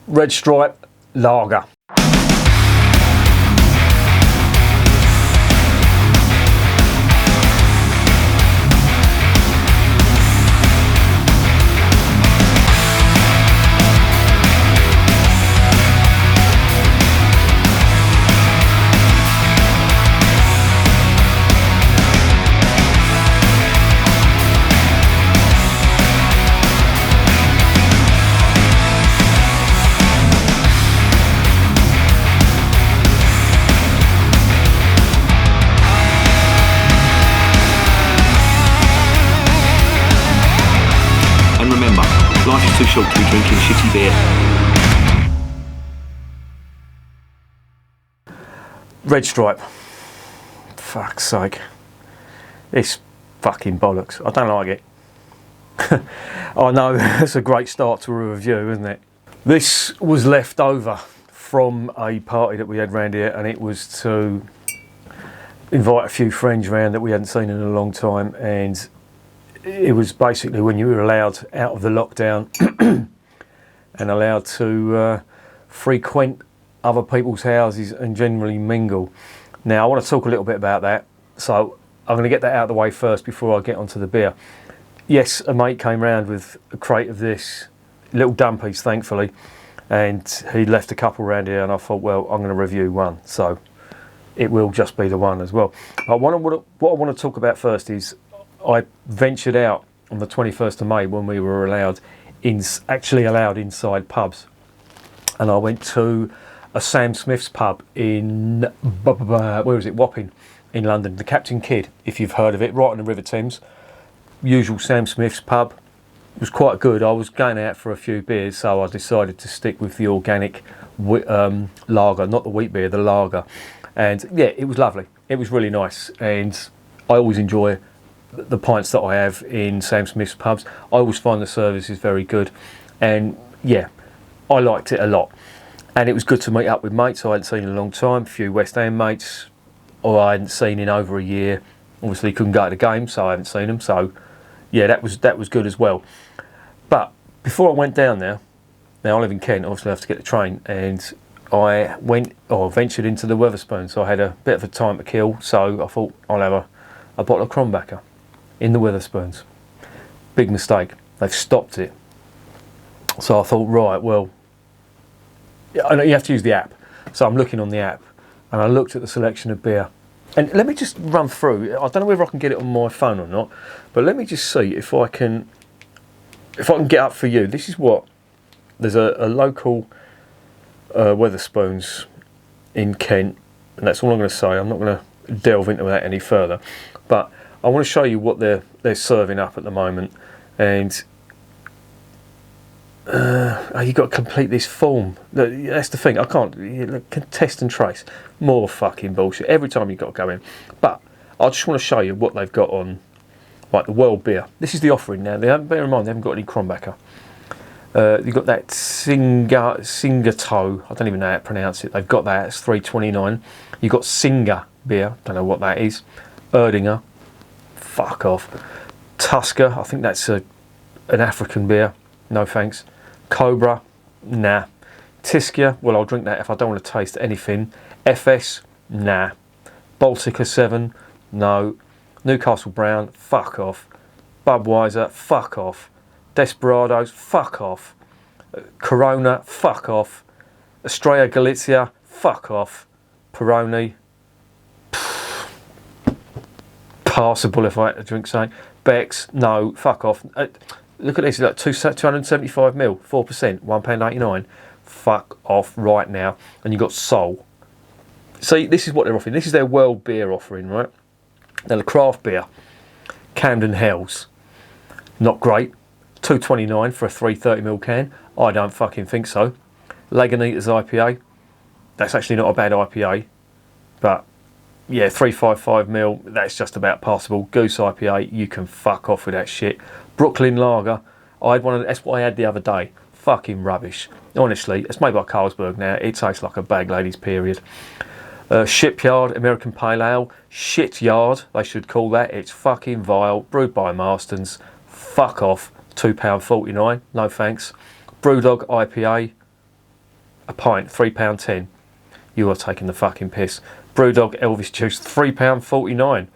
Red Stripe Lager. Life is too short to be drinking shitty beer. Red Stripe. Fuck's sake. It's fucking bollocks. I don't like it. I know, that's a great start to a review, isn't it? This was left over from a party that we had round here, and it was to invite a few friends round that we hadn't seen in a long time, and it was basically when you were allowed out of the lockdown and allowed to frequent other people's houses and generally mingle. Now, I want to talk a little bit about that, so I'm going to get that out of the way first before I get onto the beer. Yes, a mate came round with a crate of this, little dumpies, thankfully, and he left a couple round here, and I thought, well, I'm going to review one, so it will just be the one as well. But what I want to talk about first is I ventured out on the 21st of May when we were actually allowed inside pubs, and I went to a Sam Smith's pub in where is it? Wapping in London, the Captain Kidd, if you've heard of it, right on the River Thames. Usual Sam Smith's pub. It was quite good. I was going out for a few beers, so I decided to stick with the organic lager, not the wheat beer, the lager. And yeah, it was lovely. It was really nice, and I always enjoy the pints that I have in Sam Smith's pubs. I always find the service is very good, and yeah, I liked it a lot. And it was good to meet up with mates I hadn't seen in a long time, a few West Ham mates or I hadn't seen in over a year. Obviously couldn't go to the game, so I haven't seen them, so yeah, that was good as well. But before I went down there, now I live in Kent, obviously I have to get the train, and I ventured into the Wetherspoons. So I had a bit of a time to kill, so I thought I'll have a bottle of Krombacher in the Wetherspoons. Big mistake. They've stopped it. So I thought, right, well, you have to use the app. So I'm looking on the app, and I looked at the selection of beer. And let me just run through. I don't know whether I can get it on my phone or not, but let me just see if I can get up for you. This is what there's a local Wetherspoons in Kent, and that's all I'm going to say. I'm not going to delve into that any further, but I want to show you what they're serving up at the moment, and you've got to complete this form. That's the thing. I can't test and trace. More fucking bullshit. Every time you've got to go in. But I just want to show you what they've got on, like the world beer. This is the offering now. Bear in mind, they haven't got any Krombacher. You've got that Singato. I don't even know how to pronounce it. They've got that. It's $3.29. You've got Singer beer. Don't know what that is. Erdinger. Fuck off. Tusker. I think that's an African beer. No thanks. Cobra. Nah. Tiskia. Well, I'll drink that if I don't want to taste anything. FS. Nah. Baltica 7. No. Newcastle Brown. Fuck off. Budweiser. Fuck off. Desperados, fuck off. Corona, fuck off. Estrella Galicia, fuck off. Peroni, passable if I had to drink something. Beck's, no, fuck off. Look at this, like 275ml, 4%, £1.89. Fuck off right now. And you've got Sol. See, this is what they're offering. This is their world beer offering, right? Now the craft beer, Camden Hells, not great. $2.29 for a 330ml can. I don't fucking think so. Lagunitas IPA. That's actually not a bad IPA, but yeah, 355ml. That's just about passable. Goose IPA. You can fuck off with that shit. Brooklyn Lager. That's what I had the other day. Fucking rubbish. Honestly, it's made by Carlsberg now. It tastes like a bag ladies. Period. Shipyard American Pale Ale. Shityard. They should call that. It's fucking vile. Brewed by Marston's. Fuck off. £2.49, no thanks. Brewdog IPA, a pint, £3.10. You are taking the fucking piss. Brewdog Elvis Juice, £3.49. And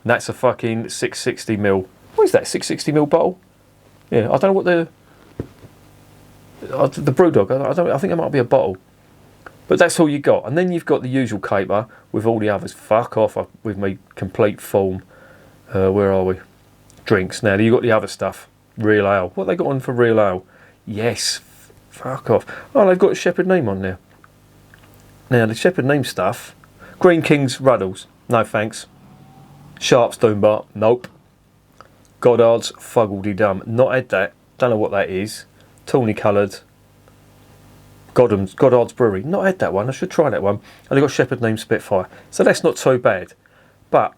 that's a fucking 660ml. What is that, 660ml bottle? Yeah, I don't know what the Brewdog, I think it might be a bottle. But that's all you got. And then you've got the usual caper with all the others. Fuck off with me complete form. Where are we? Drinks. Now, you've got the other stuff. Real ale. What they got on for real ale? Yes. Fuck off. Oh, they've got a Shepherd Neame on there. Now, the Shepherd Neame stuff. Green King's Ruddles. No thanks. Sharp's Doombar. Nope. Goddard's Fuggledy Dum. Not had that. Don't know what that is. Tawny coloured. Goddard's Brewery. Not had that one. I should try that one. And they've got Shepherd Neame Spitfire. So that's not too bad. But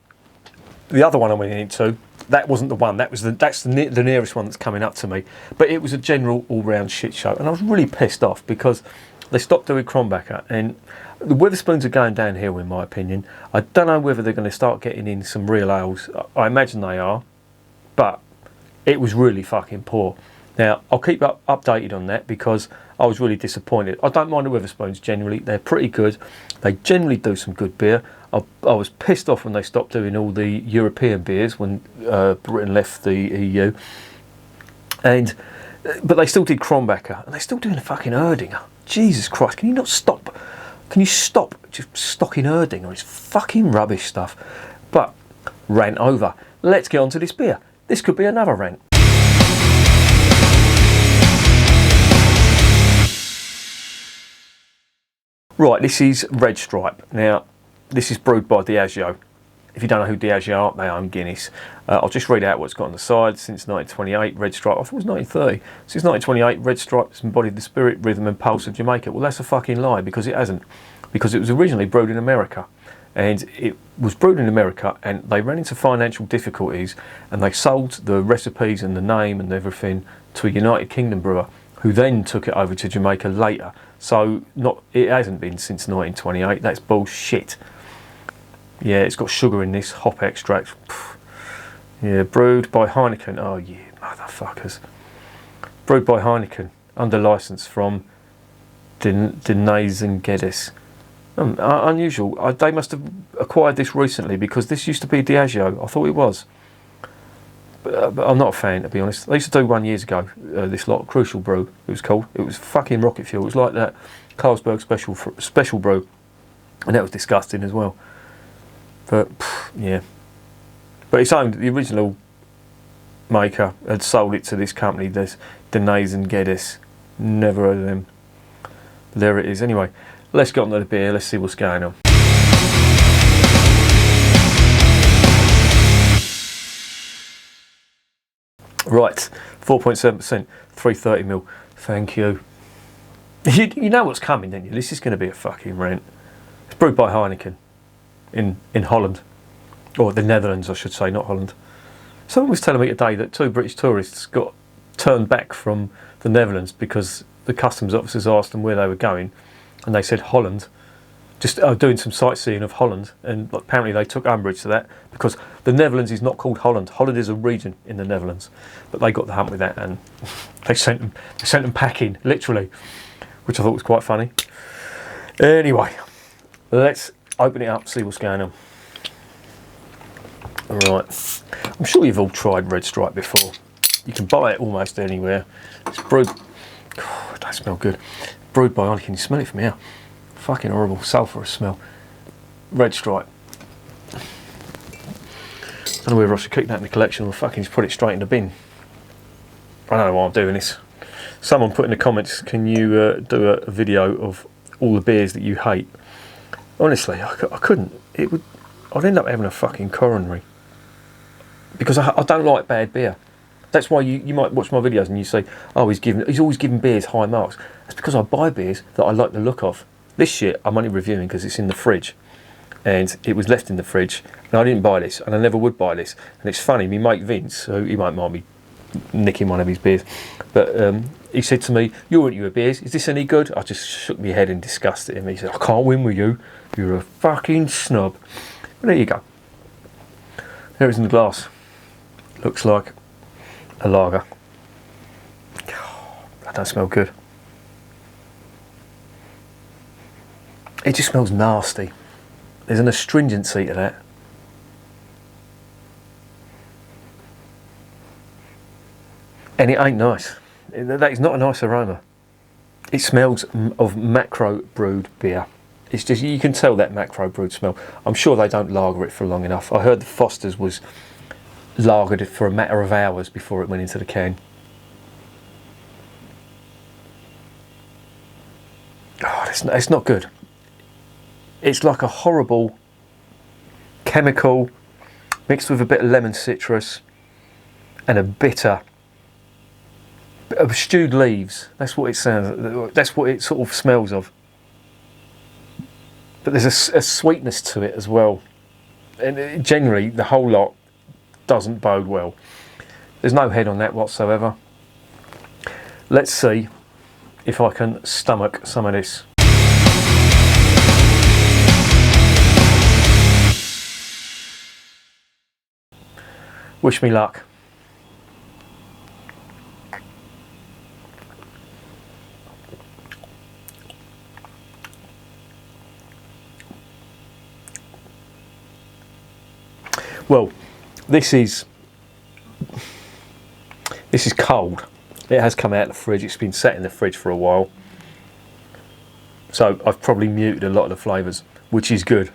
the other one I went into, that wasn't the one. That's the nearest one that's coming up to me. But it was a general all-round shit show. And I was really pissed off because they stopped doing Krombacher. And the Wetherspoons are going downhill, in my opinion. I don't know whether they're going to start getting in some real ales. I imagine they are. But it was really fucking poor. Now, I'll keep updated on that because I was really disappointed. I don't mind the Wetherspoons generally. They're pretty good. They generally do some good beer. I was pissed off when they stopped doing all the European beers when Britain left the EU. But they still did Krombacher. And they're still doing a fucking Erdinger. Jesus Christ, can you not stop? Can you stop just stocking Erdinger? It's fucking rubbish stuff. But, rant over. Let's get on to this beer. This could be another rant. Right, this is Red Stripe. Now, this is brewed by Diageo. If you don't know who Diageo are, they own Guinness. I'll just read out what's got on the side. Since 1928, Red Stripe, I thought it was 1930. Since 1928, Red Stripe has embodied the spirit, rhythm and pulse of Jamaica. Well, that's a fucking lie, because it hasn't. Because it was originally brewed in America. And it was brewed in America, and they ran into financial difficulties, and they sold the recipes and the name and everything to a United Kingdom brewer, who then took it over to Jamaica later. So it hasn't been since 1928. That's bullshit. Yeah, it's got sugar in this, hop extract. Yeah, brewed by Heineken. Oh, yeah, motherfuckers. Brewed by Heineken, under licence from Desnoes and Geddes. Unusual. They must have acquired this recently because this used to be Diageo. I thought it was. But I'm not a fan, to be honest. They used to do one years ago, this lot, Crucial Brew, it was called. It was fucking rocket fuel. It was like that Carlsberg special brew. And that was disgusting as well. But, yeah. But it's owned, the original maker had sold it to this company, this Desnoes and Geddes. Never heard of them. But there it is. Anyway, let's get on to the beer. Let's see what's going on. Right, 4.7%, 330ml. Thank you. You know what's coming, don't you? This is going to be a fucking rant. It's brewed by Heineken in Holland. Or the Netherlands, I should say, not Holland. Someone was telling me today that 2 British tourists got turned back from the Netherlands because the customs officers asked them where they were going, and they said Holland. Just doing some sightseeing of Holland, and apparently they took umbrage to that because the Netherlands is not called Holland. Holland is a region in the Netherlands, but they got the hump with that, and they sent them packing, literally, which I thought was quite funny. Anyway, let's open it up, see what's going on. Right, I'm sure you've all tried Red Stripe before. You can buy it almost anywhere. It's brewed. Oh, it does smell good. Brewed by Heineken. Can you smell it from here? Fucking horrible, sulphurous smell. Red Stripe. I don't know whether I should keep that in the collection or fucking just put it straight in the bin. I don't know why I'm doing this. Someone put in the comments, can you do a video of all the beers that you hate? Honestly, I couldn't. I'd end up having a fucking coronary. Because I don't like bad beer. That's why you might watch my videos and you say, oh, he's always giving beers high marks. That's because I buy beers that I like the look of. This shit I'm only reviewing because it's in the fridge, and it was left in the fridge, and I didn't buy this, and I never would buy this. And it's funny, me mate Vince, who he won't mind me nicking one of his beers, but he said to me, you your beers, is this any good? I just shook my head in disgust at him. He said, I can't win with you, you're a fucking snob. But there you go. There it is in the glass. Looks like a lager. Oh, that don't smell good. It just smells nasty. There's an astringency to that. And it ain't nice. That is not a nice aroma. It smells of macro brewed beer. It's just, you can tell that macro brewed smell. I'm sure they don't lager it for long enough. I heard the Foster's was lagered for a matter of hours before it went into the can. Oh, it's not good. It's like a horrible chemical mixed with a bit of lemon citrus and a bitter of stewed leaves. That's what it sounds. That's what it sort of smells of. But there's a sweetness to it as well, and generally the whole lot doesn't bode well. There's no head on that whatsoever. Let's see if I can stomach some of this. Wish me luck. Well, this is cold. It has come out of the fridge. It's been sat in the fridge for a while. So I've probably muted a lot of the flavours, which is good.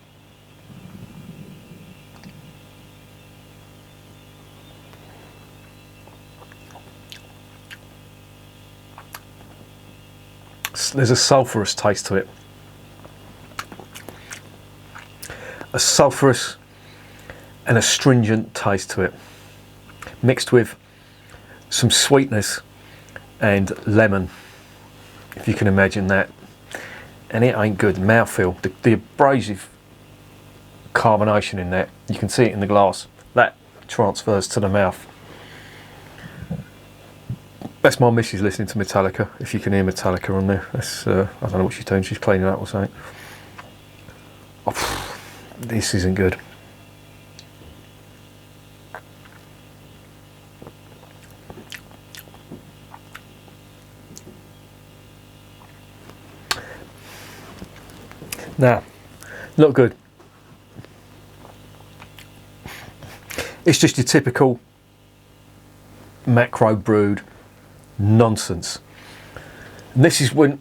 There's a sulphurous taste to it. A sulphurous and astringent taste to it, mixed with some sweetness and lemon, if you can imagine that. And it ain't good. Mouthfeel, the abrasive carbonation in that, you can see it in the glass. That transfers to the mouth. That's my missus listening to Metallica, if you can hear Metallica on there. That's I don't know what she's doing, she's cleaning up or something. Oh, this isn't good. Nah, not good. It's just your typical macro brewed nonsense. And this is when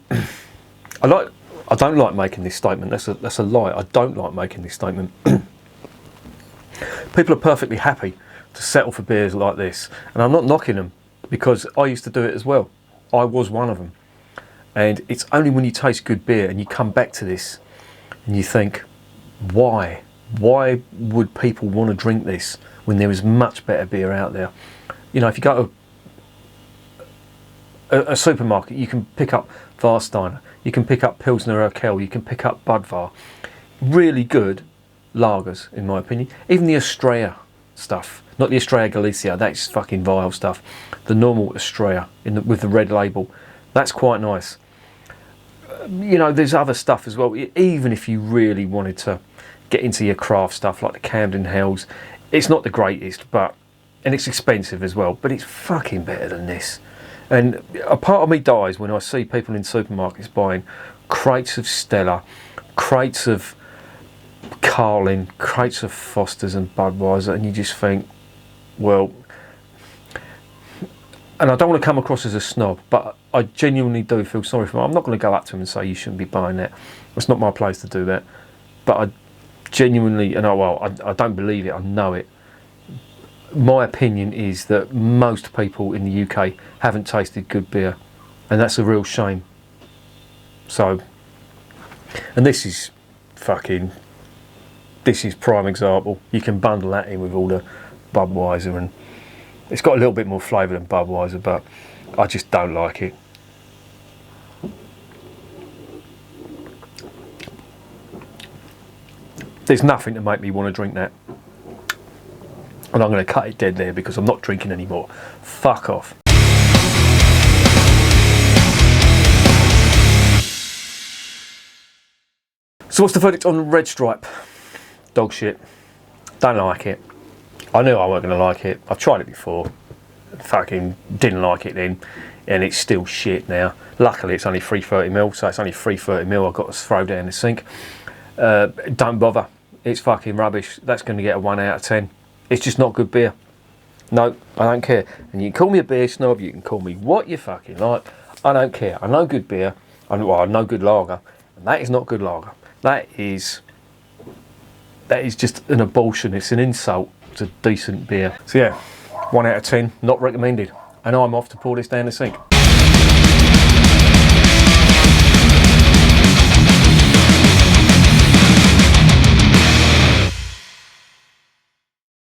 I don't like making this statement. That's a lie. I don't like making this statement. People are perfectly happy to settle for beers like this, and I'm not knocking them because I used to do it as well. I was one of them. And it's only when you taste good beer and you come back to this and you think, why? Why would people want to drink this when there is much better beer out there? You know, if you go to a supermarket, you can pick up Warsteiner, you can pick up Pilsner Urquell, you can pick up Budvar. Really good lagers, in my opinion. Even the Estrella stuff, not the Estrella Galicia, that's fucking vile stuff. The normal Estrella with the red label, that's quite nice. You know, there's other stuff as well. Even if you really wanted to get into your craft stuff like the Camden Hells, it's not the greatest, and it's expensive as well, but it's fucking better than this. And a part of me dies when I see people in supermarkets buying crates of Stella, crates of Carlin, crates of Foster's and Budweiser, and you just think, well, and I don't want to come across as a snob, but I genuinely do feel sorry for them. I'm not going to go up to them and say you shouldn't be buying that. It's not my place to do that. But I genuinely, and I don't believe it, I know it. My opinion is that most people in the UK haven't tasted good beer, and that's a real shame. So, and this is prime example. You can bundle that in with all the Budweiser, and it's got a little bit more flavour than Budweiser, but I just don't like it. There's nothing to make me want to drink that. And I'm going to cut it dead there because I'm not drinking anymore. Fuck off. So what's the verdict on Red Stripe? Dog shit. Don't like it. I knew I wasn't going to like it. I've tried it before. Fucking didn't like it then. and it's still shit now. Luckily, it's only 330ml, so it's only 330ml I've got to throw down the sink. Don't bother. It's fucking rubbish. That's going to get a 1 out of 10. It's just not good beer. No, I don't care. And you can call me a beer snob, you can call me what you fucking like. I don't care. I know good beer. I know good lager. And that is not good lager. That is just an abortion. It's an insult to decent beer. So yeah, 1 out of 10, not recommended. And I'm off to pour this down the sink.